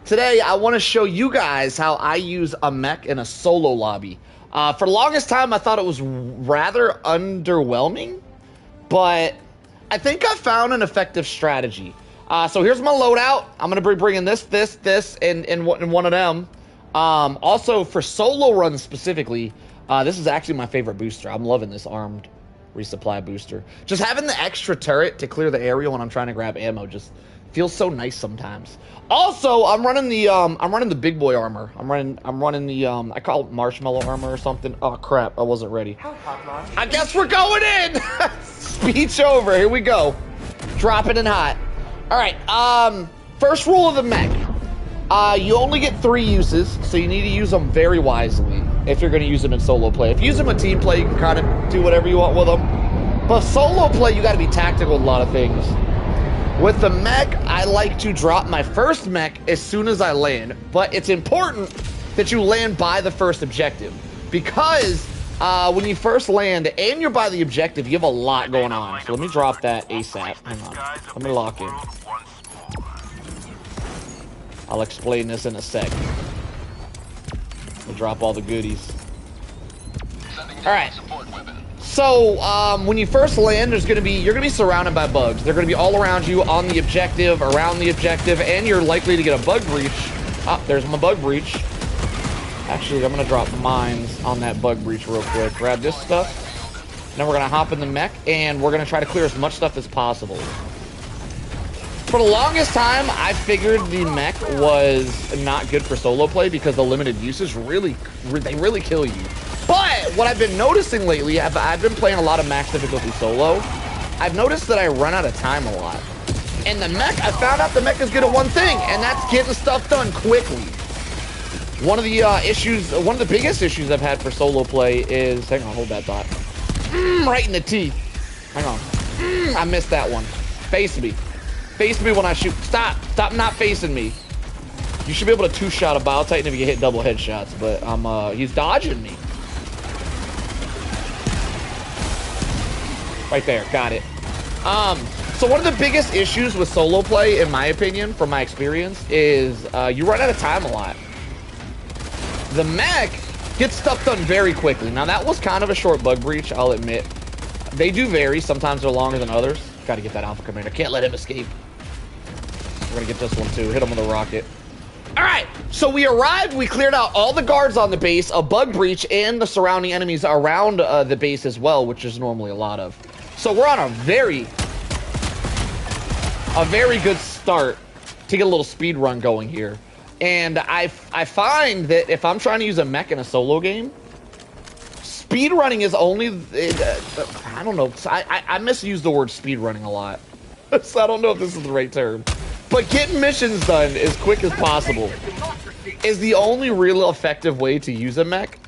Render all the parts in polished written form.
Today, I want to show you guys how I use a mech in a solo lobby. For the longest time, I thought it was rather underwhelming, but I think I found an effective strategy. So here's my loadout. I'm going to be bringing this, and one of them. Also, for solo runs specifically, this is actually my favorite booster. I'm loving this armed resupply booster. Just having the extra turret to clear the area when I'm trying to grab ammo just feels so nice sometimes. Also, I'm running the big boy armor. I'm running the I call it marshmallow armor or something. Oh crap, I wasn't ready. I guess we're going in. Speech over. Here we go. Drop it in hot. All right. First rule of the mech. You only get 3 uses, so you need to use them very wisely if you're going to use them in solo play. If you use them in team play, you can kind of do whatever you want with them. But solo play, you got to be tactical with a lot of things. With the mech, I like to drop my first mech as soon as I land, but it's important that you land by the first objective, because when you first land and you're by the objective, you have a lot going on. So let me drop that ASAP. Hang on. Let me lock in. I'll explain this in a sec. We'll drop all the goodies. Alright. So, when you first land, you're gonna be surrounded by bugs. They're gonna be all around you, on the objective, around the objective, and you're likely to get a bug breach. Ah, there's my bug breach. Actually, I'm gonna drop mines on that bug breach real quick. Grab this stuff. Then we're gonna hop in the mech, and we're gonna try to clear as much stuff as possible. For the longest time, I figured the mech was not good for solo play because the limited usage really kill you. But what I've been noticing lately, I've been playing a lot of max difficulty solo. I've noticed that I run out of time a lot. And the mech, I found out the mech is good at one thing, and that's getting stuff done quickly. One of the biggest issues I've had for solo play is, hang on, hold that thought. Right in the teeth. Hang on. I missed that one. Face me. Face me when I shoot. Stop not facing me. You should be able to 2-shot a Bile Titan if you hit double headshots, but he's dodging me. Right there, got it. So one of the biggest issues with solo play, in my opinion, from my experience, is you run out of time a lot. The mech gets stuff done very quickly. Now that was kind of a short bug breach, I'll admit. They do vary, sometimes they're longer than others. Gotta get that Alpha Commander, can't let him escape. We're gonna get this one too, hit him with a rocket. Alright, so we arrived, we cleared out all the guards on the base, a bug breach, and the surrounding enemies around the base as well, which is normally a lot of. So we're on a very good start to get a little speed run going here. And I find that if I'm trying to use a mech in a solo game, speed running is only, I don't know, I misuse the word speed running a lot. So I don't know if this is the right term. But getting missions done as quick as possible is the only real effective way to use a mech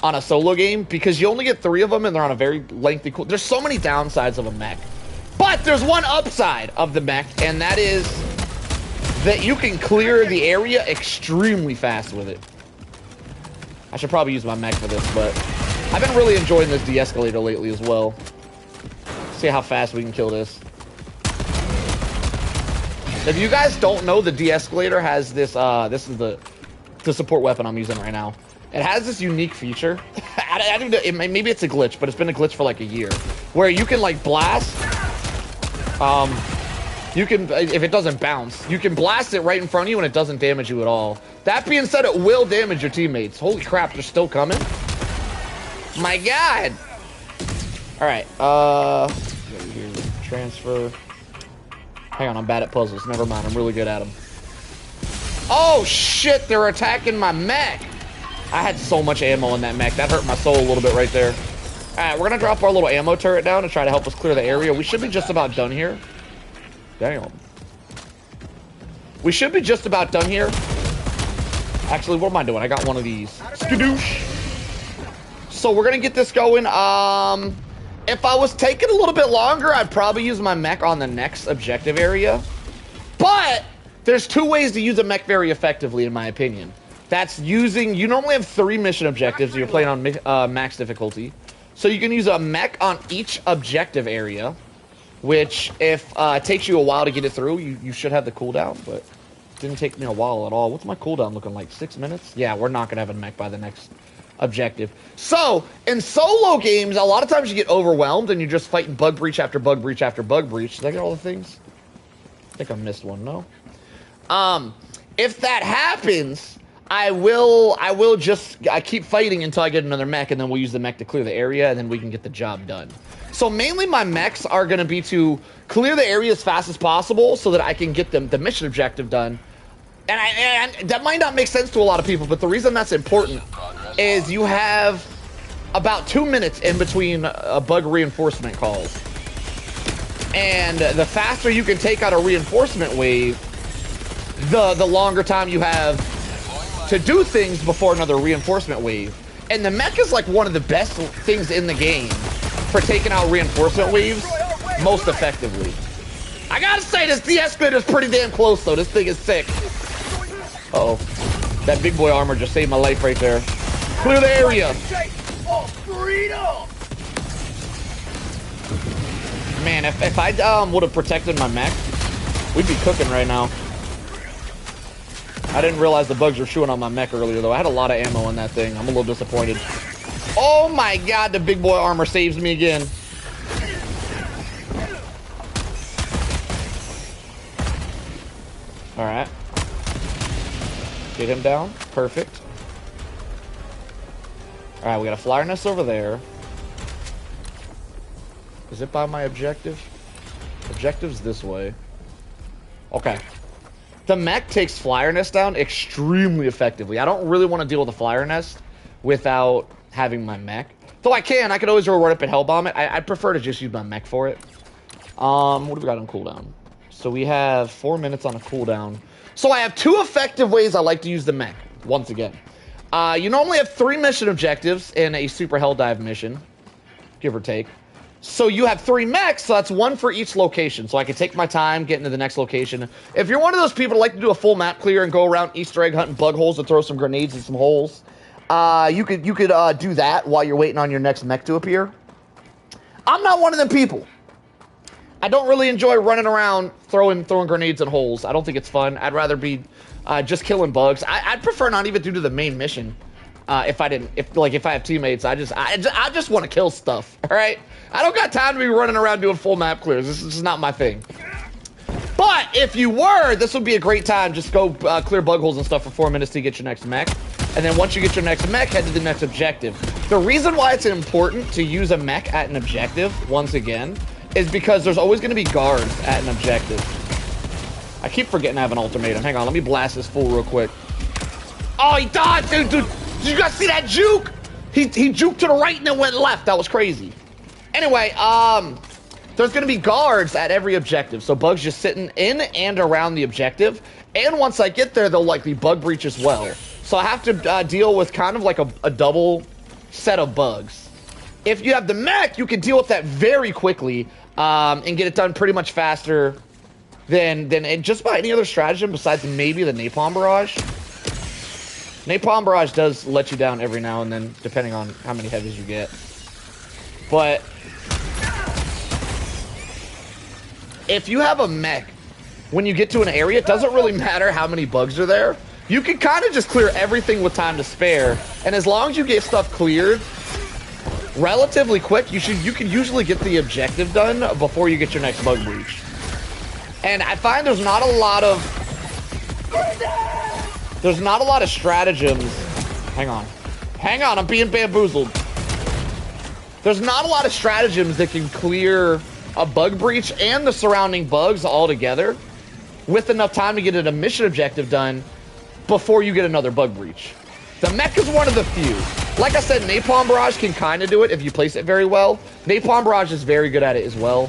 on a solo game, because you only get 3 of them and they're on a very lengthy There's so many downsides of a mech. But there's one upside of the mech, and that is that you can clear the area extremely fast with it. I should probably use my mech for this, but I've been really enjoying this de-escalator lately as well. See how fast we can kill this. If you guys don't know, the de-escalator has this, this is the support weapon I'm using right now. It has this unique feature. I don't know, maybe it's a glitch, but it's been a glitch for like a year, where you can like blast, you can, if it doesn't bounce, you can blast it right in front of you and it doesn't damage you at all. That being said, it will damage your teammates. Holy crap, they're still coming? My God! Alright, transfer. Hang on, I'm bad at puzzles. Never mind, I'm really good at them. Oh shit, they're attacking my mech! I had so much ammo in that mech. That hurt my soul a little bit right there. Alright, we're gonna drop our little ammo turret down to try to help us clear the area. We should be just about done here. Damn. We should be just about done here. Actually, what am I doing? I got one of these. Skadoosh! So we're gonna get this going. If I was taking a little bit longer, I'd probably use my mech on the next objective area. But there's 2 ways to use a mech very effectively, in my opinion. That's using, you normally have 3 mission objectives if you're playing on max difficulty. So you can use a mech on each objective area, which if it takes you a while to get it through, you should have the cooldown, but Didn't take me a while at all. What's my cooldown looking like? 6 minutes? Yeah, we're not gonna have a mech by the next objective. So, in solo games, a lot of times you get overwhelmed and you're just fighting bug breach after bug breach after bug breach. Did I get all the things? I think I missed one, no? If that happens, I keep fighting until I get another mech, and then we'll use the mech to clear the area, and then we can get the job done. So mainly my mechs are going to be to clear the area as fast as possible so that I can get the mission objective done. And that might not make sense to a lot of people, but the reason that's important is you have about 2 minutes in between bug reinforcement calls. And the faster you can take out a reinforcement wave, the longer time you have to do things before another reinforcement wave. And the mech is like one of the best things in the game for taking out reinforcement waves most effectively. I gotta say, this DS grid is pretty damn close though. This thing is sick. Uh-oh. That big boy armor just saved my life right there. Clear the area. Man, if I would have protected my mech, we'd be cooking right now. I didn't realize the bugs were chewing on my mech earlier, though. I had a lot of ammo in that thing. I'm a little disappointed. Oh my god, the big boy armor saves me again. Alright. Get him down. Perfect. Alright, we got a flyer nest over there. Is it by my objective? Objective's this way. Okay. The mech takes flyer nest down extremely effectively. I don't really want to deal with the flyer nest without having my mech. Though I could always run up and hellbomb it. I'd prefer to just use my mech for it. What do we got on cooldown? So we have 4 minutes on a cooldown. So I have 2 effective ways I like to use the mech, once again. You normally have 3 mission objectives in a super hell dive mission, give or take. So you have 3 mechs, so that's 1 for each location. So I can take my time getting to the next location. If you're one of those people who like to do a full map clear and go around Easter egg hunting bug holes and throw some grenades in some holes, you could do that while you're waiting on your next mech to appear. I'm not one of them people. I don't really enjoy running around throwing grenades in holes. I don't think it's fun. I'd rather be just killing bugs. I'd prefer not even do the main mission. If I have teammates, I just want to kill stuff. All right, I don't got time to be running around doing full map clears. This is not my thing. But if you were, this would be a great time. Just go clear bug holes and stuff for 4 minutes to get your next mech, and then once you get your next mech, head to the next objective. The reason why it's important to use a mech at an objective, once again, is because there's always going to be guards at an objective. I keep forgetting I have an ultimatum. Hang on, let me blast this fool real quick. Oh, he died, dude. Did you guys see that juke? He juked to the right and then went left. That was crazy. Anyway, there's going to be guards at every objective. So bugs just sitting in and around the objective. And once I get there, they'll likely bug breach as well. So I have to deal with kind of like a double set of bugs. If you have the mech, you can deal with that very quickly and get it done pretty much faster than just by any other stratagem besides maybe the napalm barrage. Napalm barrage does let you down every now and then, depending on how many heavies you get. But if you have a mech, when you get to an area, it doesn't really matter how many bugs are there. You can kind of just clear everything with time to spare, and as long as you get stuff cleared relatively quick, you can usually get the objective done before you get your next bug breach. And I find there's not a lot of stratagems. Hang on, I'm being bamboozled. There's not a lot of stratagems that can clear a bug breach and the surrounding bugs all together with enough time to get a mission objective done before you get another bug breach. The mech is one of the few. Like I said, napalm barrage can kind of do it if you place it very well. Napalm barrage is very good at it as well.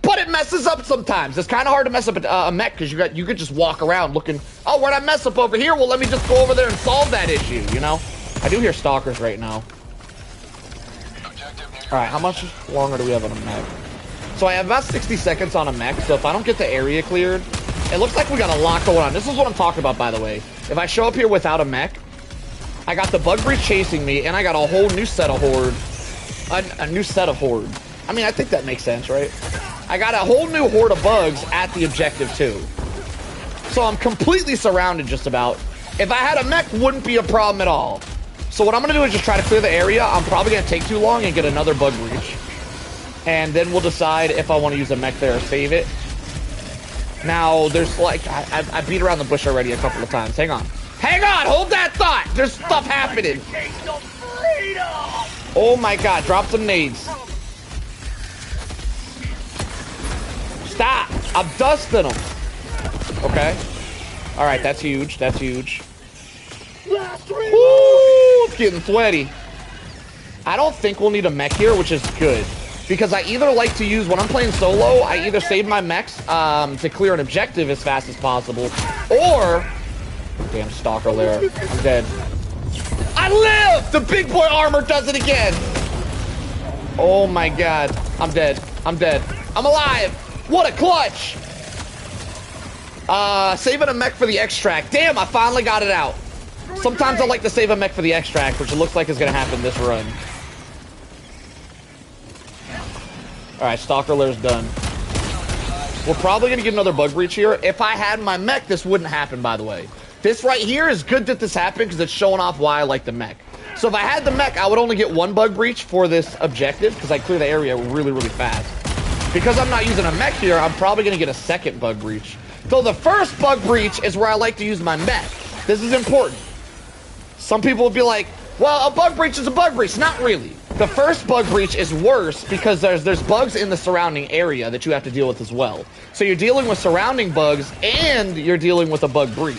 But it messes up sometimes. It's kind of hard to mess up a mech because you could just walk around looking, oh, where'd I mess up over here? Well, let me just go over there and solve that issue, you know? I do hear stalkers right now. All right, how much longer do we have on a mech? So I have about 60 seconds on a mech, so if I don't get the area cleared, it looks like we got a lot going on. This is what I'm talking about, by the way. If I show up here without a mech, I got the bug breach chasing me, and I got a whole new set of horde. A new set of horde. I mean, I think that makes sense, right? I got a whole new horde of bugs at the objective, too. So I'm completely surrounded just about. If I had a mech, wouldn't be a problem at all. So what I'm gonna do is just try to clear the area. I'm probably gonna take too long and get another bug breach. And then we'll decide if I want to use a mech there or save it. Now, there's like, I beat around the bush already a couple of times. Hang on. Hang on, hold that thought. There's stuff happening. Oh my God, drop some nades. Stop, I'm dusting them. Okay. All right, that's huge, that's huge. Woo, it's getting sweaty. I don't think we'll need a mech here, which is good. Because I either like to use, when I'm playing solo, I either save my mechs to clear an objective as fast as possible, or... Damn stalker there. I'm dead. I live! The big boy armor does it again! Oh my God. I'm dead. I'm dead. I'm alive! What a clutch! Saving a mech for the extract. Damn, I finally got it out. Sometimes I like to save a mech for the extract, which it looks like is going to happen this run. Alright, Stalker Lair's done. We're probably going to get another bug breach here. If I had my mech, this wouldn't happen, by the way. This right here is good that this happened because it's showing off why I like the mech. So if I had the mech, I would only get one bug breach for this objective because I clear the area really, really fast. Because I'm not using a mech here, I'm probably going to get a second bug breach. So the first bug breach is where I like to use my mech. This is important. Some people will be like, well, a bug breach is a bug breach. Not really. The first bug breach is worse because there's bugs in the surrounding area that you have to deal with as well. So you're dealing with surrounding bugs and you're dealing with a bug breach,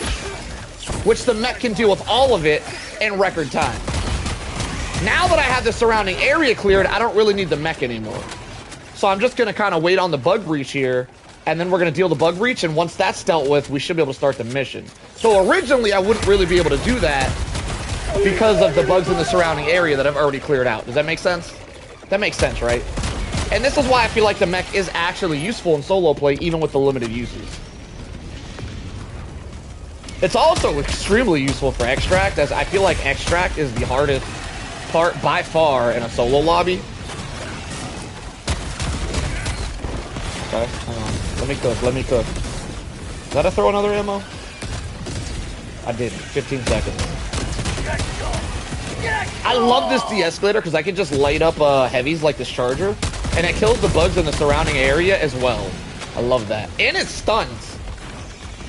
which the mech can deal with all of it in record time. Now that I have the surrounding area cleared, I don't really need the mech anymore. So I'm just going to kind of wait on the bug breach here, and then we're going to deal the bug breach, and once that's dealt with, we should be able to start the mission. So originally, I wouldn't really be able to do that because of the bugs in the surrounding area that I've already cleared out. Does that make sense? That makes sense, right? And this is why I feel like the mech is actually useful in solo play, even with the limited uses. It's also extremely useful for extract, as I feel like extract is the hardest part by far in a solo lobby. Okay, hang on. Let me cook, let me cook. Did I throw another ammo? I didn't. 15 seconds. I love this de-escalator because I can just light up heavies like this charger, and it kills the bugs in the surrounding area as well. I love that. And it stuns.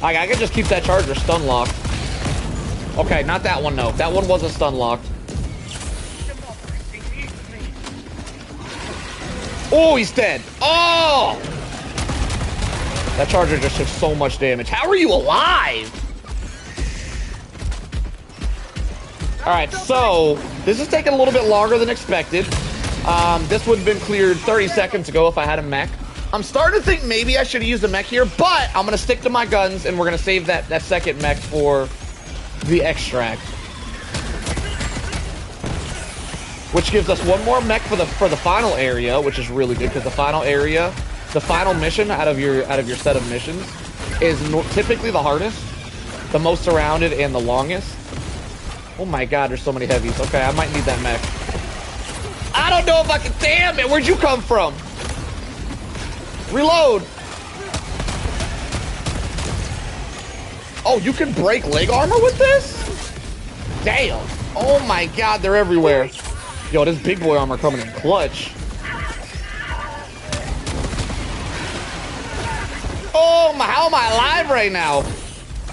I can just keep that charger stun locked. Okay, not that one, no. That one wasn't stun locked. Oh, he's dead. Oh! That charger just took so much damage. How are you alive? Alright, so this is taking a little bit longer than expected. This would have been cleared 30 seconds ago if I had a mech. I'm starting to think maybe I should have used a mech here, but I'm going to stick to my guns, and we're going to save that second mech for the extract. Which gives us one more mech for the final area, which is really good, because the final area, the final mission out of your set of missions is typically the hardest, the most surrounded, and the longest. Oh my God, there's so many heavies. Okay, I might need that mech. I don't know if I can... Damn it, where'd you come from? Reload. Oh, you can break leg armor with this? Damn. Oh my God, they're everywhere. Yo, this big boy armor coming in clutch. Oh my, how am I alive right now?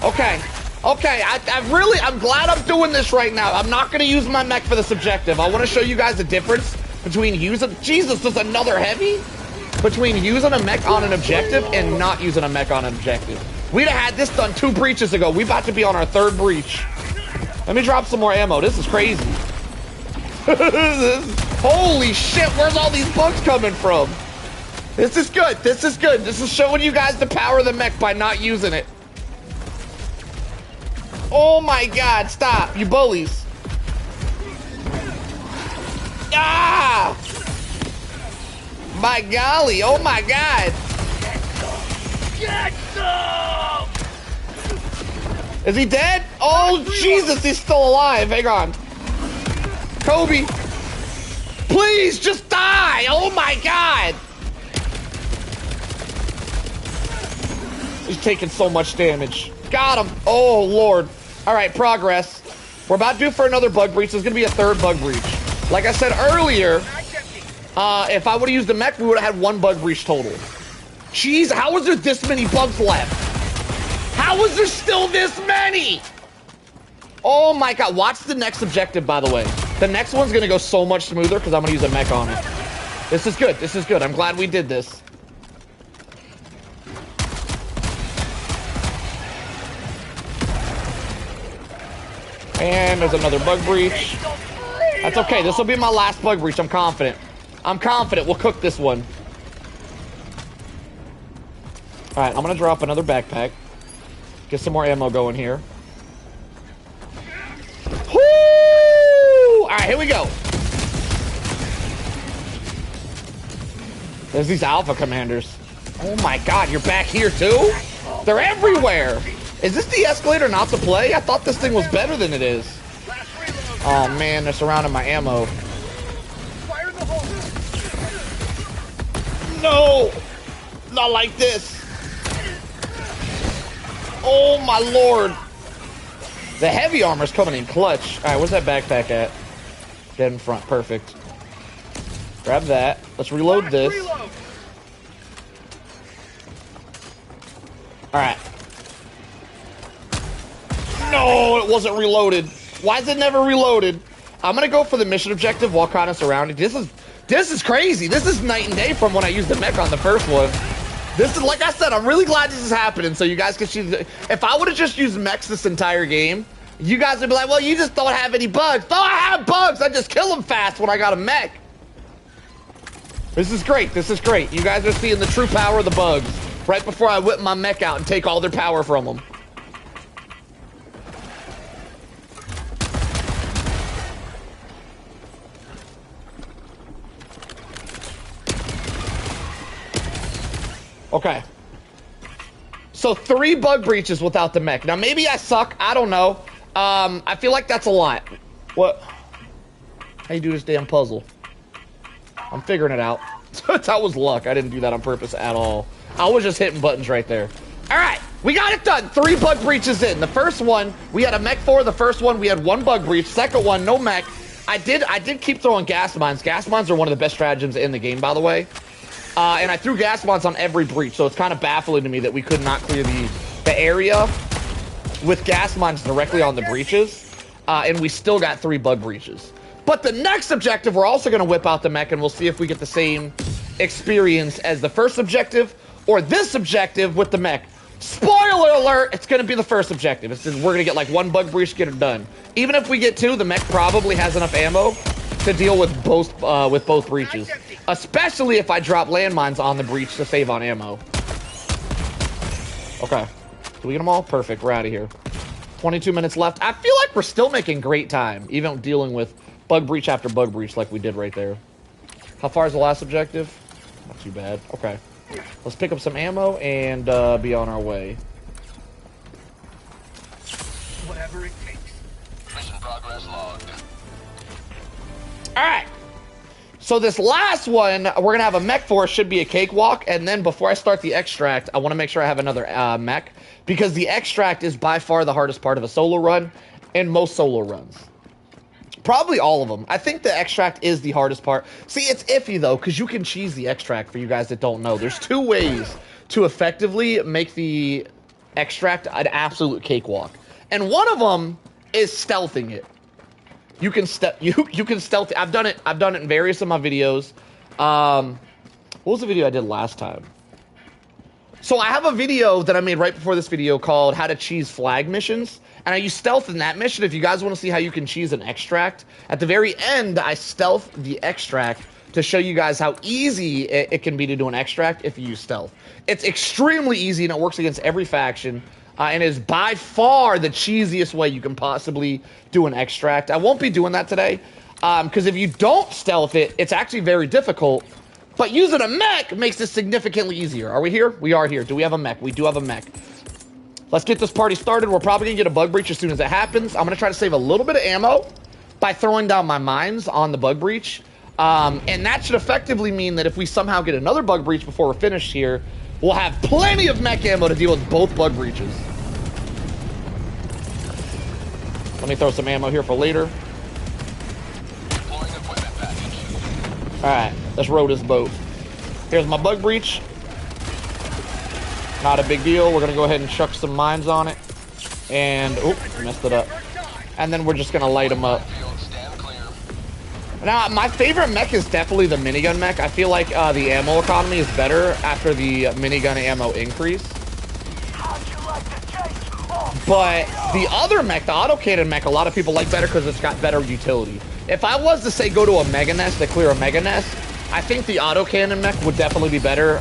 Okay. Okay, I'm glad I'm doing this right now. I'm not gonna use my mech for this objective. I wanna show you guys the difference between using... Jesus, there's another heavy? Between using a mech on an objective and not using a mech on an objective. We'd have had this done 2 breaches ago. We about to be on our 3rd breach. Let me drop some more ammo. This is crazy. Holy shit, where's all these bugs coming from? This is good. This is good. This is showing you guys the power of the mech by not using it. Oh my God, stop, you bullies. Ah! My golly, oh my God. Is he dead? Oh, Jesus, he's still alive. Hang on. Kobe. Please, just die. Oh my God. He's taking so much damage. Got him. Oh, Lord. All right, progress. We're about due for another bug breach. There's going to be a third bug breach. Like I said earlier, if I would have used the mech, we would have had one bug breach total. Jeez, how is there this many bugs left? How is there still this many? Oh my God, watch the next objective, by the way. The next one's gonna go so much smoother because I'm gonna use a mech on it. This is good, this is good. I'm glad we did this. And there's another bug breach. That's okay, this will be my last bug breach, I'm confident. I'm confident we'll cook this one. All right, I'm gonna drop another backpack. Get some more ammo going here. Woo! All right, here we go. There's these alpha commanders. Oh my God, you're back here too? They're everywhere. Is this the escalator not to play? I thought this thing was better than it is. Oh man, they're surrounding my ammo. No, not like this. Oh my Lord. The heavy armor's coming in clutch. All right, where's that backpack at? Dead in front, perfect. Grab that. Let's reload this. All right. No, it wasn't reloaded. Why is it never reloaded? I'm gonna go for the mission objective while kind of surrounded. This is crazy. This is night and day from when I used the mech on the first one. This is, like I said, I'm really glad this is happening so you guys can see. If I would have just used mechs this entire game, you guys would be like, well, you just don't have any bugs. No, I have bugs. I just kill them fast when I got a mech. This is great. This is great. You guys are seeing the true power of the bugs right before I whip my mech out and take all their power from them. Okay. So 3 bug breaches without the mech. Now maybe I suck. I don't know. I feel like that's a lot. What? How you do this damn puzzle? I'm figuring it out. That was luck. I didn't do that on purpose at all. I was just hitting buttons right there. All right, we got it done. 3 bug breaches in. The first one, we had a mech for. The first one, we had 1 bug breach. Second one, no mech. I did keep throwing gas mines. Gas mines are one of the best stratagems in the game, by the way. And I threw gas mines on every breach, so it's kind of baffling to me that we could not clear the area with gas mines directly on the breaches, and we still got 3 bug breaches. But the next objective, we're also going to whip out the mech, and we'll see if we get the same experience as the first objective or this objective with the mech. Spoiler alert, it's going to be the first objective. It's just, we're going to get like 1 bug breach, get it done. Even if we get 2, the mech probably has enough ammo to deal with both breaches. Especially if I drop landmines on the breach to save on ammo. Okay. Did we get them all? Perfect. We're out of here. 22 minutes left. I feel like we're still making great time, even dealing with bug breach after bug breach like we did right there. How far is the last objective? Not too bad. Okay. Let's pick up some ammo and be on our way. Whatever it takes. Mission progress logged. All right. So this last one, we're going to have a mech for, should be a cakewalk. And then before I start the extract, I want to make sure I have another mech. Because the extract is by far the hardest part of a solo run. And most solo runs. Probably all of them. I think the extract is the hardest part. See, it's iffy though, because you can cheese the extract for you guys that don't know. There's 2 ways to effectively make the extract an absolute cakewalk. And one of them is stealthing it. You can stealth. I've done it in various of my videos. What was the video I did last time? So I have a video that I made right before this video called How to Cheese Flag Missions. And I use stealth in that mission. If you guys want to see how you can cheese an extract, at the very end, I stealth the extract to show you guys how easy it can be to do an extract if you use stealth. It's extremely easy and it works against every faction. And is by far the cheesiest way you can possibly do an extract. I won't be doing that today, because if you don't stealth it, it's actually very difficult. But using a mech makes it significantly easier. Are we here? We are here. Do we have a mech? We do have a mech. Let's get this party started. We're probably going to get a bug breach as soon as it happens. I'm going to try to save a little bit of ammo by throwing down my mines on the bug breach. And that should effectively mean that if we somehow get another bug breach before we're finished here, we'll have plenty of mech ammo to deal with both bug breaches. Let me throw some ammo here for later. Deploying equipment package. Alright, let's row this boat. Here's my bug breach. Not a big deal. We're gonna go ahead and chuck some mines on it. And, oop, messed it up. And then we're just gonna light them up. Field stand clear. Now, my favorite mech is definitely the minigun mech. I feel like the ammo economy is better after the minigun ammo increase. But the other mech, the autocannon mech, a lot of people like better because it's got better utility. If I was to say go to a mega nest to clear a mega nest, I think the autocannon mech would definitely be better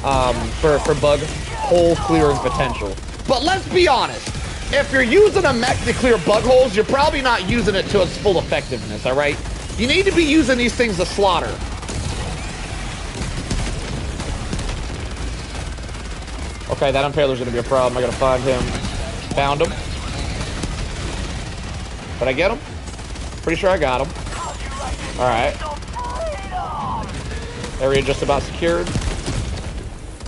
for bug hole clearing potential. But let's be honest, if you're using a mech to clear bug holes, you're probably not using it to its full effectiveness, all right? You need to be using these things to slaughter. Okay, that impaler's gonna be a problem. I gotta find him. Found him. Did I get him? Pretty sure I got him. All right. Area just about secured.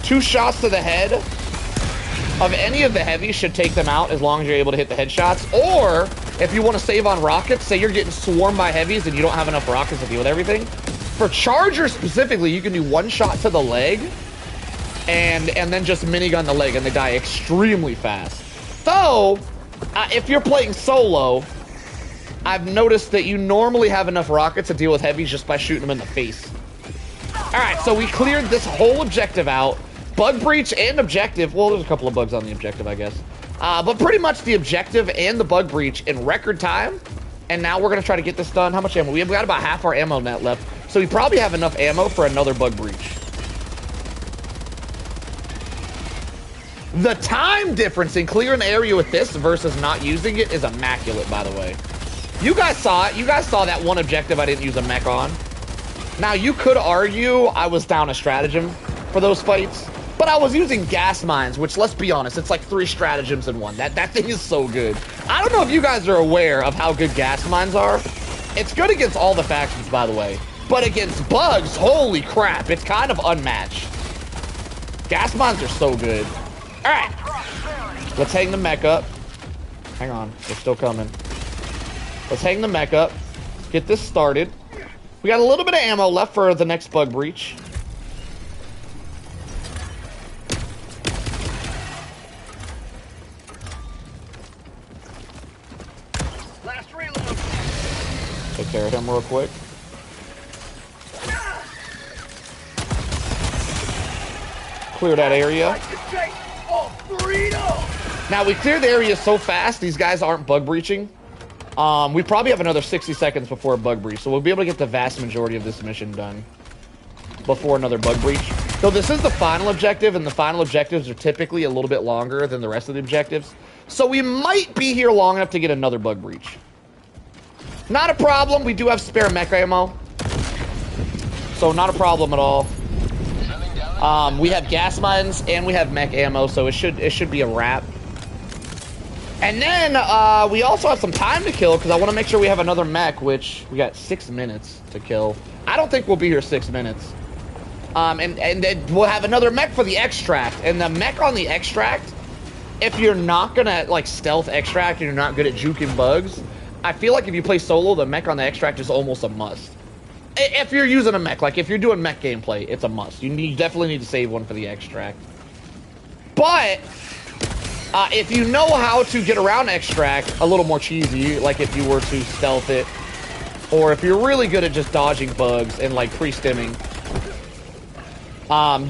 2 shots to the head of any of the heavies should take them out as long as you're able to hit the headshots. Or if you want to save on rockets, say you're getting swarmed by heavies and you don't have enough rockets to deal with everything. For chargers specifically, you can do 1 shot to the leg and then just minigun the leg and they die extremely fast. So, if you're playing solo, I've noticed that you normally have enough rockets to deal with heavies just by shooting them in the face. Alright, so we cleared this whole objective out. Bug breach and objective. Well, there's a couple of bugs on the objective, I guess. But pretty much the objective and the bug breach in record time. And now we're going to try to get this done. How much ammo? We've got about half our ammo net left. So we probably have enough ammo for another bug breach. The time difference in clearing an area with this versus not using it is immaculate, by the way. You guys saw it. You guys saw that one objective I didn't use a mech on. Now, you could argue I was down a stratagem for those fights, but I was using gas mines, which, let's be honest, it's like 3 stratagems in one. That thing is so good. I don't know if you guys are aware of how good gas mines are. It's good against all the factions, by the way. But against bugs, holy crap, it's kind of unmatched. Gas mines are so good. All right, let's hang the mech up. Hang on, they're still coming. Let's hang the mech up, get this started. We got a little bit of ammo left for the next bug breach. Last reload. Take care of him real quick. Clear that area. Now, we cleared the area so fast, these guys aren't bug breaching. We probably have another 60 seconds before a bug breach, so we'll be able to get the vast majority of this mission done before another bug breach. So this is the final objective, and the final objectives are typically a little bit longer than the rest of the objectives. So we might be here long enough to get another bug breach. Not a problem. We do have spare mech ammo. So not a problem at all. We have gas mines and we have mech ammo, so it should be a wrap. And then we also have some time to kill because I want to make sure we have another mech, which we got 6 minutes to kill. I don't think we'll be here 6 minutes. And then we'll have another mech for the extract. And the mech on the extract, if you're not gonna like stealth extract and you're not good at juking bugs, I feel like if you play solo, the mech on the extract is almost a must. If you're using a mech, like if you're doing mech gameplay, it's a must. You definitely need to save one for the extract. But if you know how to get around extract a little more cheesy, like if you were to stealth it, or if you're really good at just dodging bugs and like pre-stimming,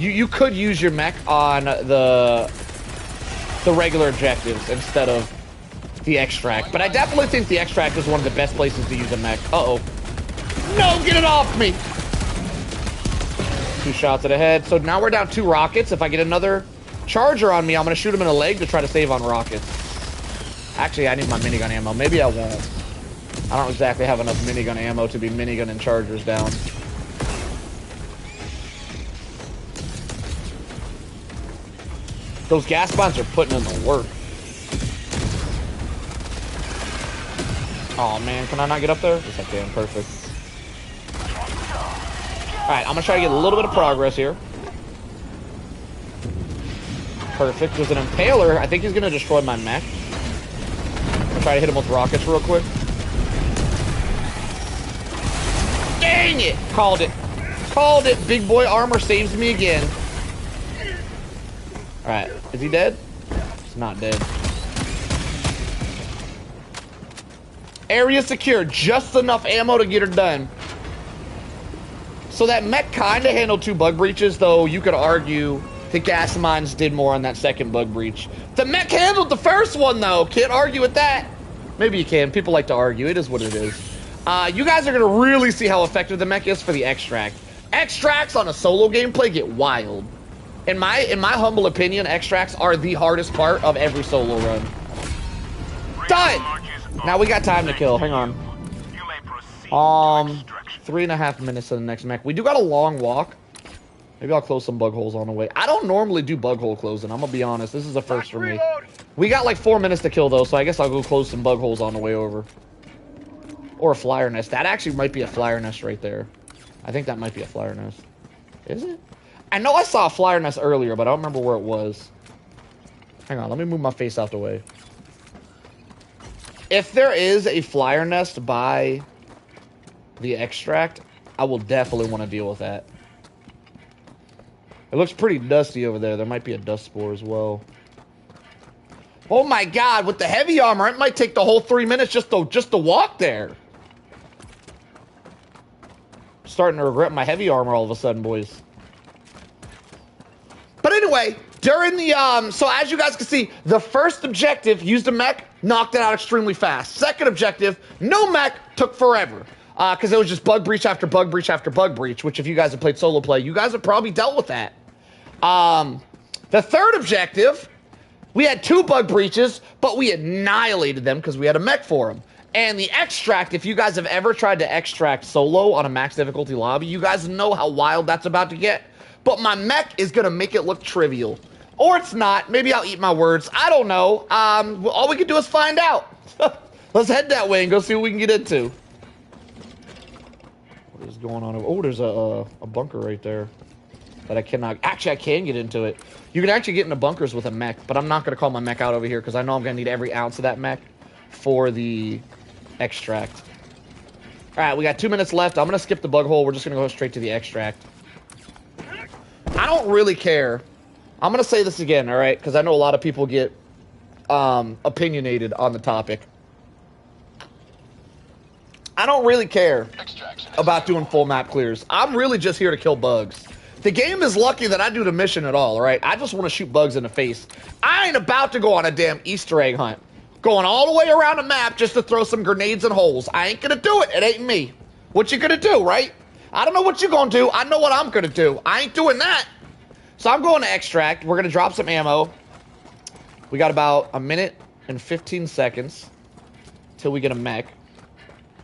you could use your mech on the regular objectives instead of the extract. But I definitely think the extract is one of the best places to use a mech. Uh-oh. No, get it off me! 2 shots to the head. So now we're down 2 rockets. If I get another charger on me, I'm going to shoot him in the leg to try to save on rockets. Actually, I need my minigun ammo. Maybe I won't. I don't exactly have enough minigun ammo to be minigunning chargers down. Those gas bombs are putting in the work. Oh man, can I not get up there? Yes, I can. Perfect. Alright, I'm gonna try to get a little bit of progress here. Perfect. There's an impaler. I think he's gonna destroy my mech. I'll try to hit him with rockets real quick. Dang it! Called it. Called it. Big boy armor saves me again. Alright, is he dead? He's not dead. Area secure. Just enough ammo to get her done. So that mech kind of handled 2 bug breaches, though you could argue the gas mines did more on that second bug breach. The mech handled the first one, though. Can't argue with that. Maybe you can. People like to argue. It is what it is. You guys are going to really see how effective the mech is for the extract. Extracts on a solo gameplay get wild. In my humble opinion, extracts are the hardest part of every solo run. Done! Now we got time to kill. Hang on. 3.5 minutes to the next mech. We do got a long walk. Maybe I'll close some bug holes on the way. I don't normally do bug hole closing. I'm gonna be honest. This is a first for me. We got like 4 minutes to kill though, so I guess I'll go close some bug holes on the way over. Or a flyer nest. That actually might be a flyer nest right there. I think that might be a flyer nest. Is it? I know I saw a flyer nest earlier, but I don't remember where it was. Hang on, let me move my face out the way. If there is a flyer nest by the extract, I will definitely want to deal with that. It looks pretty dusty over there. There might be a dust spore as well. Oh my god, with the heavy armor, it might take the whole 3 minutes just to walk there. Starting to regret my heavy armor all of a sudden, boys. But anyway, during the, so as you guys can see, the first objective, used a mech, knocked it out extremely fast. Second objective, no mech, took forever. Because it was just bug breach after bug breach after bug breach, which if you guys have played solo play, you guys have probably dealt with that. The third objective, we had 2 bug breaches, but we annihilated them because we had a mech for them. And the extract, if you guys have ever tried to extract solo on a max difficulty lobby, you guys know how wild that's about to get. But my mech is going to make it look trivial. Or it's not. Maybe I'll eat my words. I don't know. All we can do is find out. Let's head that way and go see what we can get into. What is going on over? Oh, there's a bunker right there that I cannot. Actually, I can get into it. You can actually get into bunkers with a mech, but I'm not going to call my mech out over here because I know I'm going to need every ounce of that mech for the extract. All right, we got 2 minutes left. I'm going to skip the bug hole. We're just going to go straight to the extract. I don't really care. I'm going to say this again, all right? Because I know a lot of people get opinionated on the topic. I don't really care about doing full map clears. I'm really just here to kill bugs. The game is lucky that I do the mission at all, all right? I just want to shoot bugs in the face. I ain't about to go on a damn Easter egg hunt. Going all the way around the map just to throw some grenades and holes. I ain't gonna do it. It ain't me. What you gonna do, right? I don't know what you're gonna do. I know what I'm gonna do. I ain't doing that. So I'm going to extract. We're gonna drop some ammo. We got about 1 minute and 15 seconds till we get a mech.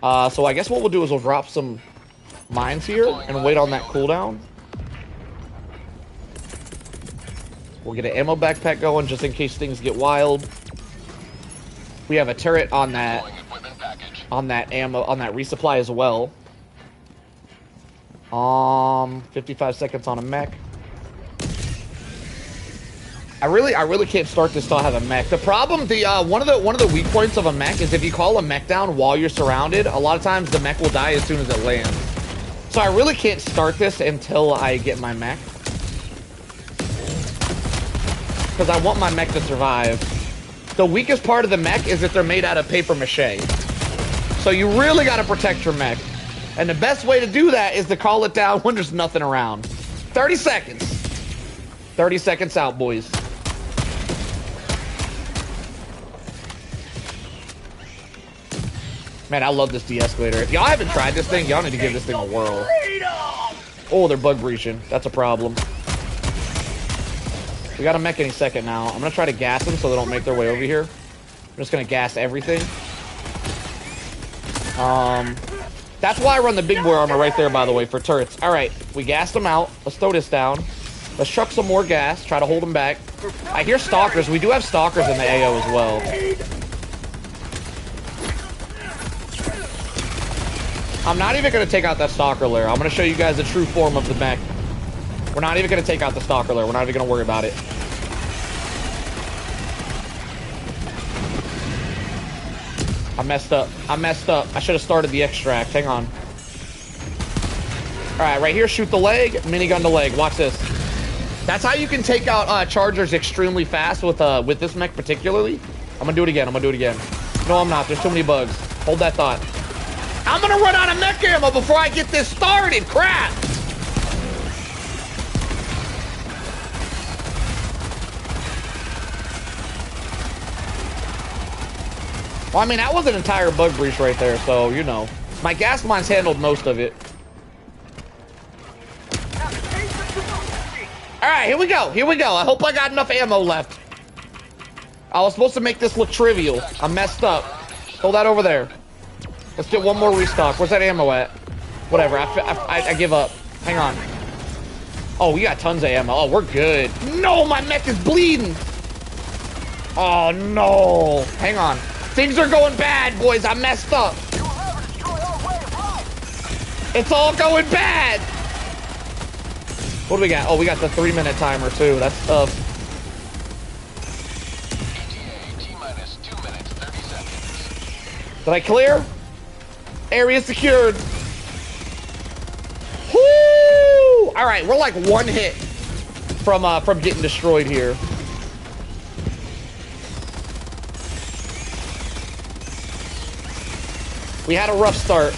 So I guess what we'll do is we'll drop some mines here and wait on that cooldown. We'll get an ammo backpack going just in case things get wild. We have a turret on that ammo, on that resupply as well. 55 seconds on a mech. I really can't start this till I have a mech. The problem, one of the weak points of a mech is if you call a mech down while you're surrounded, a lot of times the mech will die as soon as it lands. So I really can't start this until I get my mech. Because I want my mech to survive. The weakest part of the mech is that they're made out of paper mache. So you really got to protect your mech. And the best way to do that is to call it down when there's nothing around. 30 seconds. 30 seconds out, boys. Man, I love this de-escalator. If y'all haven't tried this thing, y'all need to give this thing a whirl. Oh, they're bug breaching. That's a problem. We got a mech any second now. I'm going to try to gas them so they don't make their way over here. I'm just going to gas everything. That's why I run the big boy armor right there, by the way, for turrets. All right, we gassed them out. Let's throw this down. Let's chuck some more gas. Try to hold them back. I hear stalkers. We do have stalkers in the AO as well. I'm not even going to take out that stalker lair. I'm going to show you guys the true form of the mech. We're not even going to take out the stalker lair. We're not even going to worry about it. I messed up. I messed up. I should have started the extract. Hang on. right, right here, shoot the leg, minigun the leg. Watch this. That's how you can take out chargers extremely fast with this mech particularly. I'm gonna do it again. I'm gonna do it again. No, I'm not. There's too many bugs. Hold that thought. I'm gonna run out of mech ammo before I get this started. Crap. Well, I mean, that was an entire bug breach right there, so, you know. My gas mines handled most of it. Alright, here we go. Here we go. I hope I got enough ammo left. I was supposed to make this look trivial. I messed up. Throw that over there. Let's get one more restock. Where's that ammo at? Whatever. I give up. Hang on. Oh, we got tons of ammo. Oh, we're good. No, my mech is bleeding. Oh, no. Hang on. Things are going bad, boys. I messed up. It's all going bad. What do we got? Oh, we got the 3-minute timer, too. That's tough. T-minus 2 minutes, 30 seconds. Did I clear? Area secured. Woo! All right, we're like one hit from getting destroyed here. We had a rough start.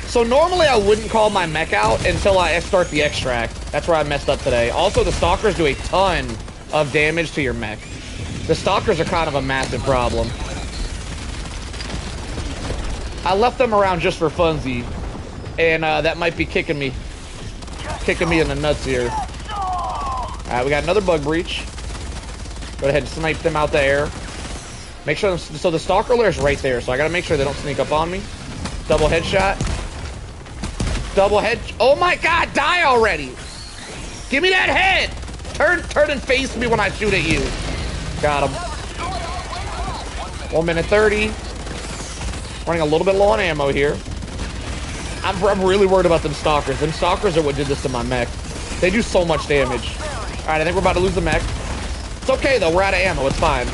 So normally I wouldn't call my mech out until I start the extract. That's where I messed up today. Also, the stalkers do a ton of damage to your mech. The stalkers are kind of a massive problem. I left them around just for funsies, and that might be kicking me in the nuts here. All right, we got another bug breach. Go ahead and snipe them out the air. Make sure, so the stalker lair is right there, so I gotta make sure they don't sneak up on me. Double headshot. Double head. Oh my God, die already. Give me that head. Turn and face me when I shoot at you. Got him. 1 minute 30. Running a little bit low on ammo here. I'm really worried about them stalkers. Them stalkers are what did this to my mech. They do so much damage. All right, I think we're about to lose the mech. It's okay though, we're out of ammo, it's fine.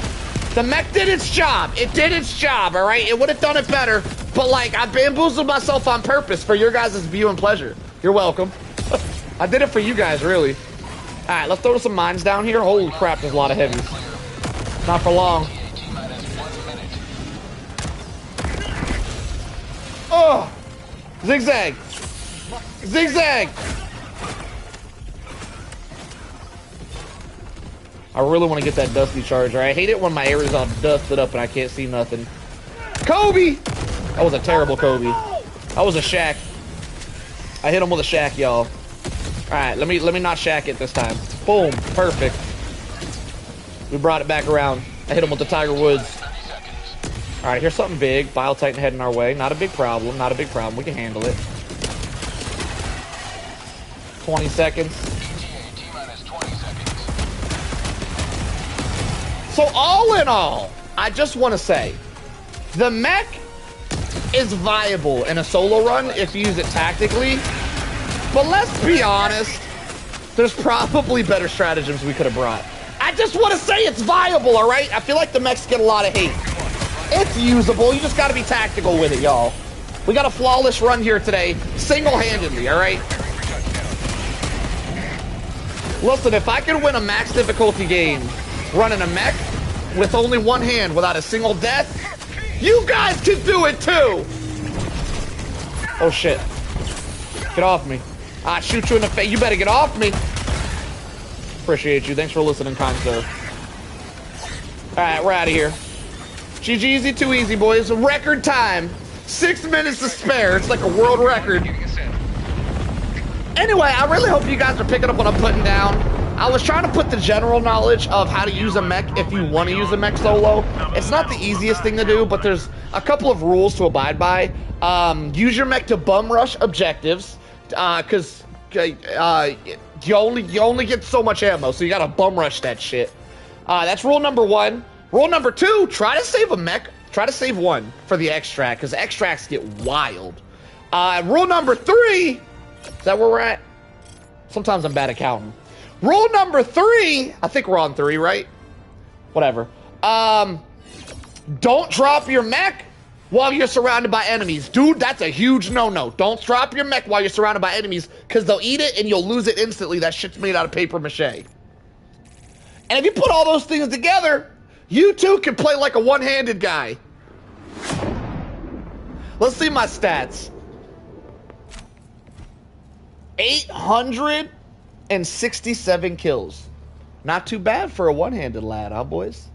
The mech did its job. It did its job, all right? It would have done it better, but like, I bamboozled myself on purpose for your guys' view and pleasure. You're welcome. I did it for you guys, really. All right, let's throw some mines down here. Holy crap, there's a lot of heavies. Not for long. Oh! Zigzag! Zigzag! I really want to get that dusty charger. I hate it when my area's all dusted up and I can't see nothing. Kobe! That was a terrible Kobe. That was a shack. I hit him with a shack, y'all. Alright, let me not shack it this time. Boom. Perfect. We brought it back around. I hit him with the Tiger Woods. Alright, here's something big. Bile Titan heading our way. Not a big problem. Not a big problem. We can handle it. 20 seconds. So all in all, I just want to say, the mech is viable in a solo run if you use it tactically. But let's be honest, there's probably better stratagems we could have brought. I just want to say it's viable, all right? I feel like the mechs get a lot of hate. It's usable. You just got to be tactical with it, y'all. We got a flawless run here today, single-handedly, all right? Listen, if I can win a max difficulty game running a mech with only one hand without a single death, you guys can do it too! Oh, shit. Get off me. I shoot you in the face. You better get off me. Appreciate you. Thanks for listening, kind sir. All right, we're out of here. GG, easy, too easy, boys. Record time. 6 minutes to spare. It's like a world record. Anyway, I really hope you guys are picking up what I'm putting down. I was trying to put the general knowledge of how to use a mech if you want to use a mech solo. It's not the easiest thing to do, but there's a couple of rules to abide by. Use your mech to bum rush objectives, because you only get so much ammo, so you gotta bum rush that shit. That's rule number 1. Rule number 2, try to save a mech. Try to save one for the extract, because extracts get wild. Rule number 3, is that where we're at? Sometimes I'm bad at counting. Rule number 3, I think we're on 3, right? Whatever. Don't drop your mech while you're surrounded by enemies. Dude, that's a huge no-no. Don't drop your mech while you're surrounded by enemies, because they'll eat it and you'll lose it instantly. That shit's made out of paper mache. And if you put all those things together, you too can play like a one-handed guy. Let's see my stats. 867 kills. Not too bad for a one-handed lad, huh, boys?